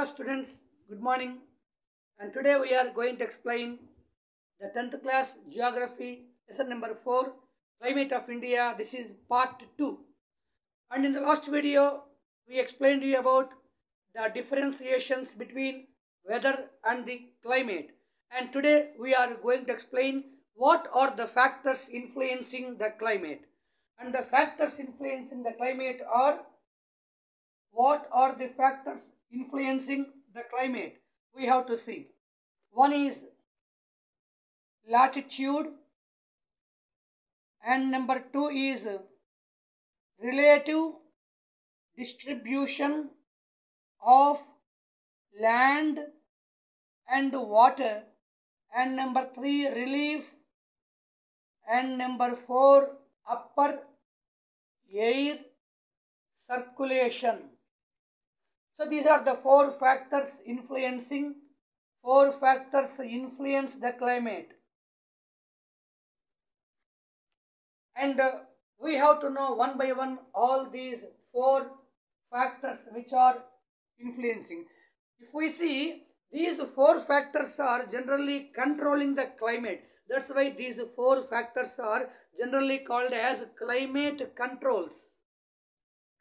class students, good morning. And today we are going to explain the 10th class geography lesson number 4, climate of India. This is part 2. And in the last video we explained to you about the differentiations between weather and the climate. And today we are going to explain what are the factors influencing the climate. And the factors influencing the climate are, what are the factors influencing the climate? We have to see. One is latitude, and number 2 is relative distribution of land and water, and number 3 relief, and number 4 upper air circulation. So these are the four factors influence the climate. And we have to know one by one all these four factors which are influencing. If we see, these four factors are generally controlling the climate. That's why these four factors are generally called as climate controls.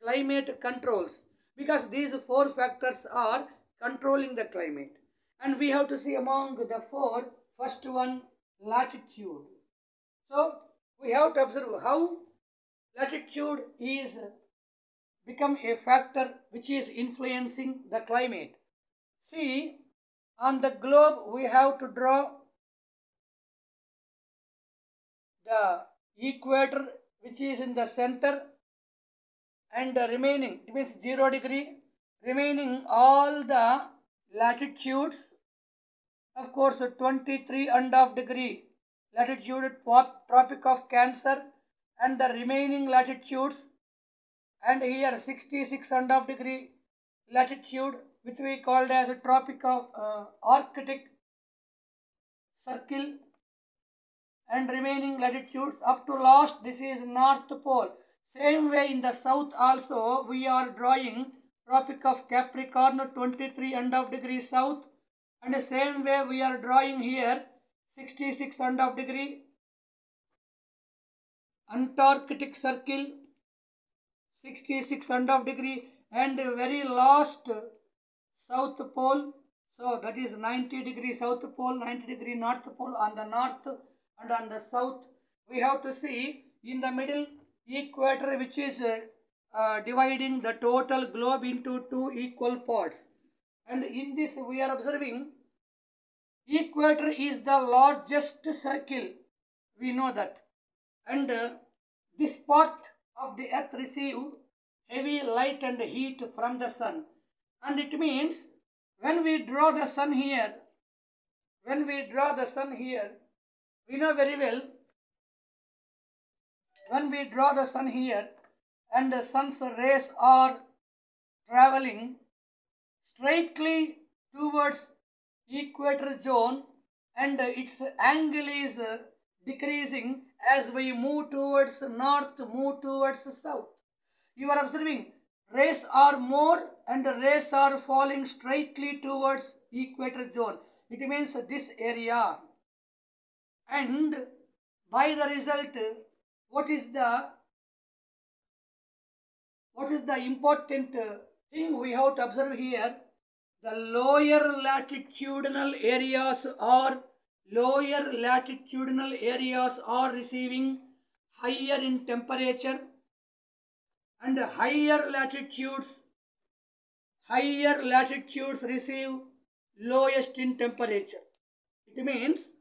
Climate controls. Because these four factors are controlling the climate. And we have to see among the four, first one, latitude. So we have to observe how latitude is become a factor which is influencing the climate. See, on the globe we have to draw the equator which is in the center, and remaining, it means 0 degree, remaining all the latitudes, of course 23.5 degree latitude Tropic of Cancer, and the remaining latitudes, and here 66.5 degree latitude which we called as a Tropic of Arctic Circle, and remaining latitudes up to last, this is North Pole. Same way in the south also we are drawing Tropic of Capricorn 23.5 degrees south, and the same way we are drawing here 66.5 degree Antarctic Circle, 66.5 degree, and very last South Pole. So that is 90 degree South Pole, 90 degree North Pole on the north, and on the south we have to see in the middle equator which is dividing the total globe into two equal parts. And in this we are observing equator is the largest circle, we know that, and this part of the earth receive heavy light and heat from the sun, and it means when we draw the sun here, we know very well, when we draw the sun here and the sun's rays are traveling straightly towards equator zone, and its angle is decreasing as we move towards north, move towards south. You are observing rays are more and rays are falling straightly towards equator zone. It means this area, and by the result, what is the important thing we have to observe here? The lower latitudinal areas are receiving higher in temperature, and higher latitudes receive lowest in temperature. It means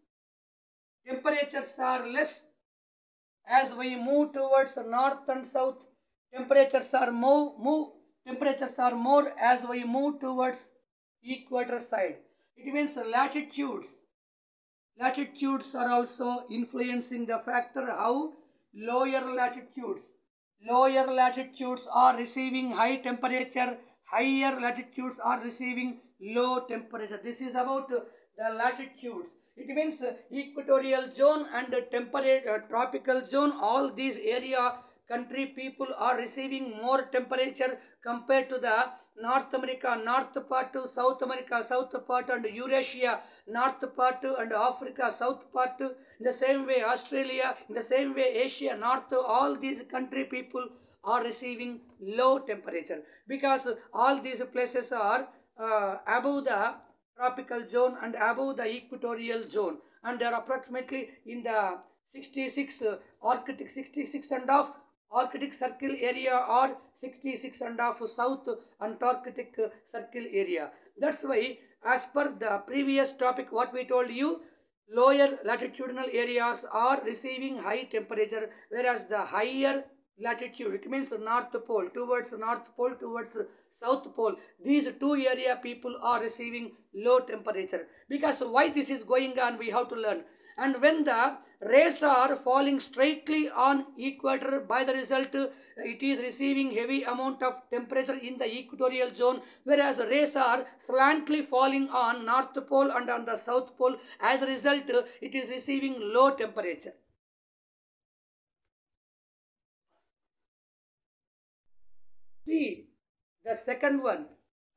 temperatures are less as we move towards north and south. Temperatures are more as we move towards equator side. It means latitudes are also influencing the factor how lower latitudes are receiving high temperature, higher latitudes are receiving low temperature. This is about the latitudes. It means equatorial zone and tropical zone, all these area country people are receiving more temperature compared to the North America, north part to South America, south part, and Eurasia, north part to, and Africa, south part to. In the same way Australia, in the same way Asia, north, all these country people are receiving low temperature because all these places are above the tropical zone and above the equatorial zone, and they are approximately in the 66 Arctic 66 and half Arctic Circle area or 66 and half South Antarctic Circle area. That's why, as per the previous topic what we told you, lower latitudinal areas are receiving high temperature, whereas the higher latitude, it means north pole towards south pole, these two area people are receiving low temperature. Because why this is going on, we have to learn. And when the rays are falling straightly on equator, by the result it is receiving heavy amount of temperature in the equatorial zone, whereas the rays are slantly falling on north pole and on the south pole. As a result, it is receiving low temperature. See the second one.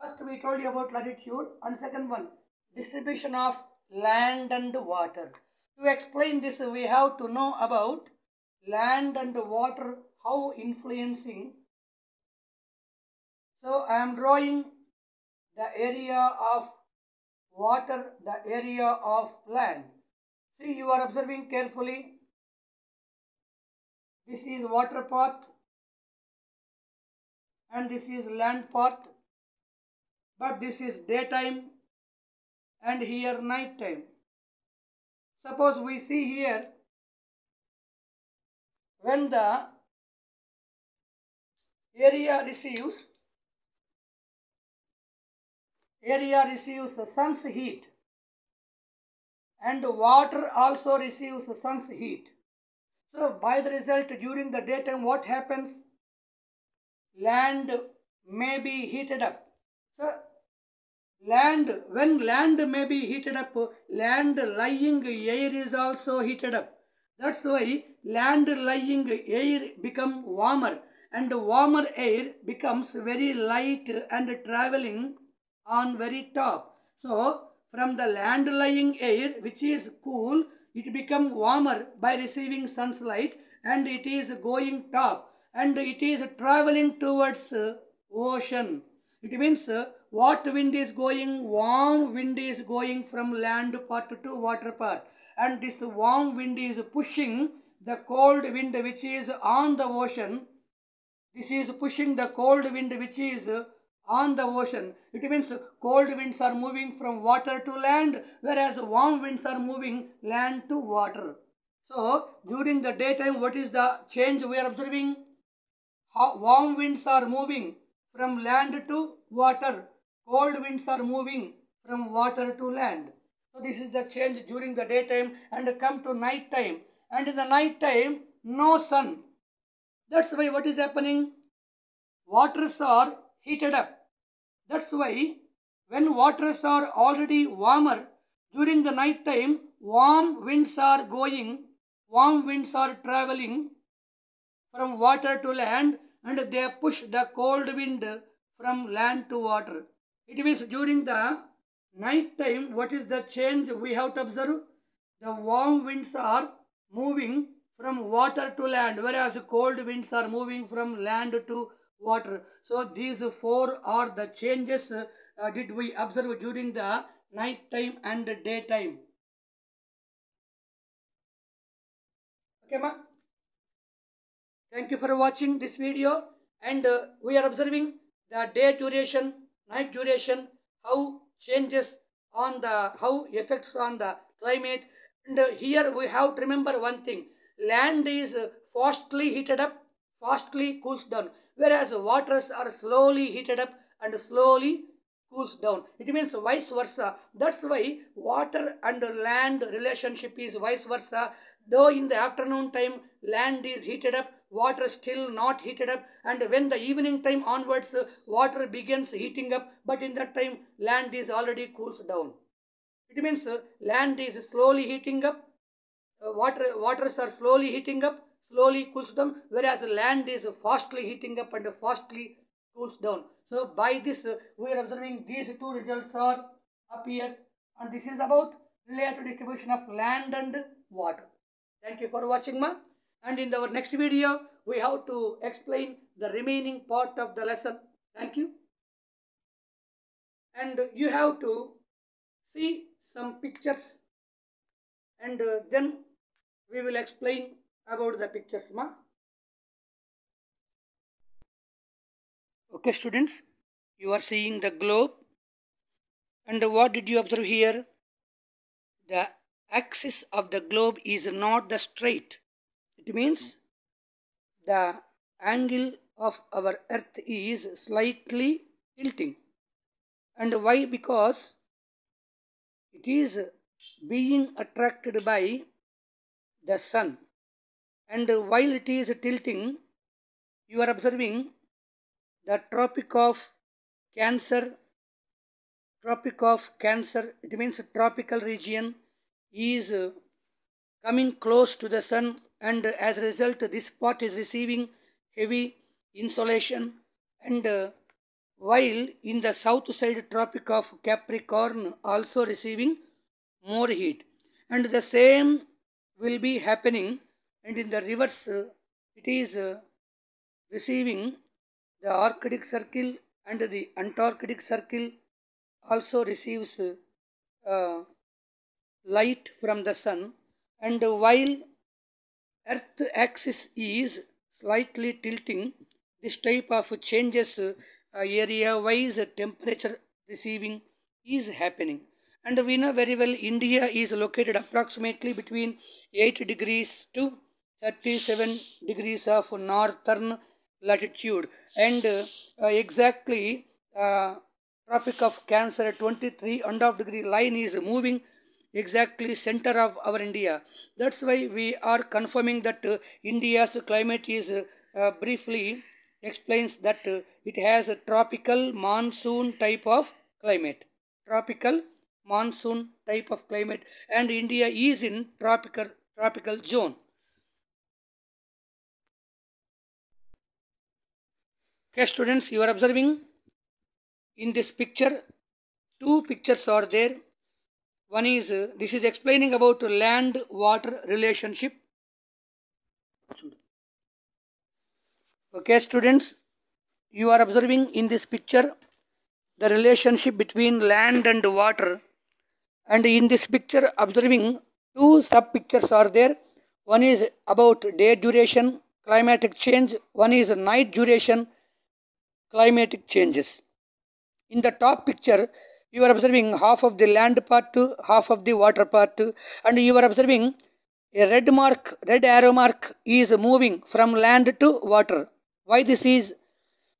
First we told you about latitude, and second one, distribution of land and water. To explain this, we have to know about land and water, how influencing. So I am drawing the area of water, the area of land. See, you are observing carefully. This is water part and this is land part, but this is daytime and here night time. Suppose we see here, when the area receives sun's heat and water also receives sun's heat. So by the result, during the daytime what happens? Land may be heated up. So when land may be heated up, land lying air is also heated up. That's why land lying air become warmer, and warmer air becomes very light and traveling on very top. So from the land lying air, which is cool, it become warmer by receiving sunlight, and it is going top and it is traveling towards ocean. It means what wind is going? Warm wind is going from land part to water part, and this warm wind is pushing the cold wind which is on the ocean. This is pushing the cold wind which is on the ocean. It means cold winds are moving from water to land, whereas warm winds are moving land to water. So during the daytime, what is the change we are observing? How warm winds are moving from land to water, cold winds are moving from water to land. So this is the change during the daytime, and come to night time. And in the night time, no sun. That's why what is happening? Waters are heated up. That's why when waters are already warmer, during the night time, warm winds are traveling from water to land, and they push the cold wind from land to water. It means during the night time, what is the change we have to observe? The warm winds are moving from water to land, whereas cold winds are moving from land to water. So these four are the changes did we observe during the night time and daytime. Okay, ma? Thank you for watching this video, and we are observing the day duration, night duration, how changes on the, how effects on the climate. And here we have to remember one thing: land is fastly heated up, fastly cools down, whereas waters are slowly heated up and slowly cools down. It means vice versa. That's why water and land relationship is vice versa. Though in the afternoon time land is heated up, water still not heated up, and when the evening time onwards water begins heating up, but in that time land is already cools down. It means land is slowly heating up, waters are slowly heating up, slowly cools down, whereas land is fastly heating up and fastly cools down. So by this we are observing these two results are up here, and this is about relative distribution of land and water. Thank you for watching, ma. And in our next video we have to explain the remaining part of the lesson. Thank you. And you have to see some pictures, and then we will explain about the pictures, ma. Okay, students, you are seeing the globe, and what did you observe here? The axis of the globe is not the straight. It means the angle of our earth is slightly tilting. And why? Because it is being attracted by the sun, and while it is tilting, you are observing the Tropic of Cancer, it means tropical region is coming close to the sun, and as a result this spot is receiving heavy insolation, and while in the south side Tropic of Capricorn also receiving more heat, and the same will be happening, and in the reverse it is receiving the Arctic Circle, and the Antarctic Circle also receives light from the sun, and while earth axis is slightly tilting, this type of changes area wise temperature receiving is happening. And we know very well India is located approximately between 8 degrees to 37 degrees of northern latitude, and exactly Tropic of Cancer 23.5 degree line is moving exactly center of our India. That's why we are confirming that India's climate is briefly explains that it has a tropical monsoon type of climate. Tropical monsoon type of climate, and India is in tropical zone. Okay, students, you are observing in this picture, two pictures are there. One is this is explaining about land water relationship. Okay, students, you are observing in this picture the relationship between land and water, and in this picture observing two sub pictures are there. One is about day duration climatic change, one is night duration climatic changes. In the top picture you are observing half of the land part to half of the water part, and you are observing a red arrow mark is moving from land to water. Why this is?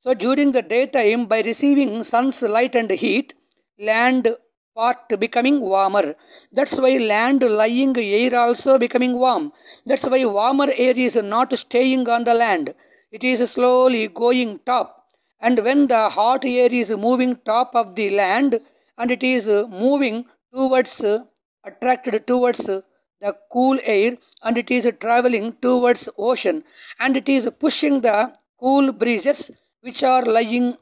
So during the daytime, by receiving sun's light and heat, land part becoming warmer. That's why land lying air also becoming warm. That's why warmer air is not staying on the land. It is slowly going top. And when the hot air is moving top of the land, and it is moving towards, attracted towards the cool air, and it is traveling towards ocean, and it is pushing the cool breezes which are lying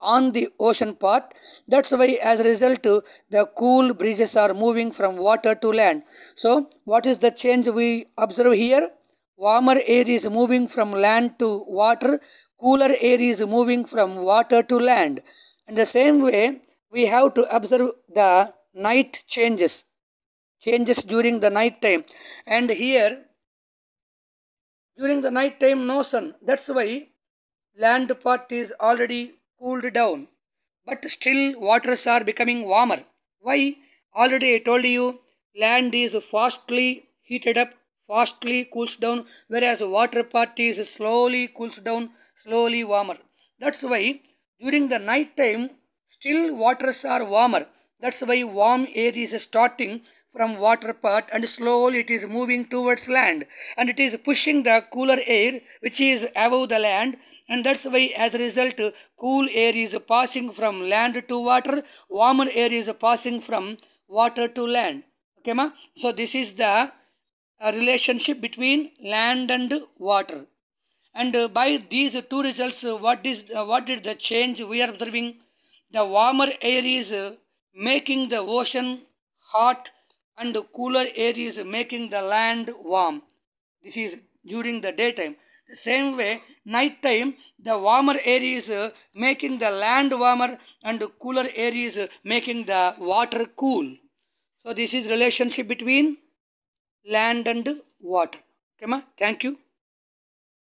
on the ocean part. That's why as a result the cool breezes are moving from water to land. So what is the change we observe here? Warmer air is moving from land to water, cooler air is moving from water to land. In the same way we have to observe the night changes during the night time, and here during the night time no sun. That's why land part is already cooled down, but still waters are becoming warmer. Why? Already I told you, land is fastly heated up, fastly cools down, whereas water part is slowly cools down, slowly warmer. That's why during the night time still waters are warmer. That's why warm air is starting from water part, and slowly it is moving towards land, and it is pushing the cooler air which is above the land, and that's why as a result cool air is passing from land to water, warmer air is passing from water to land. Okay, ma? So this is the a relationship between land and water. And by these two results, what did the change we are observing? The warmer air is making the ocean hot, and the cooler air is making the land warm. This is during the daytime. The same way, night time, the warmer air is making the land warmer, and the cooler air is making the water cool. So this is relationship between land and water. Okay, ma? Thank you.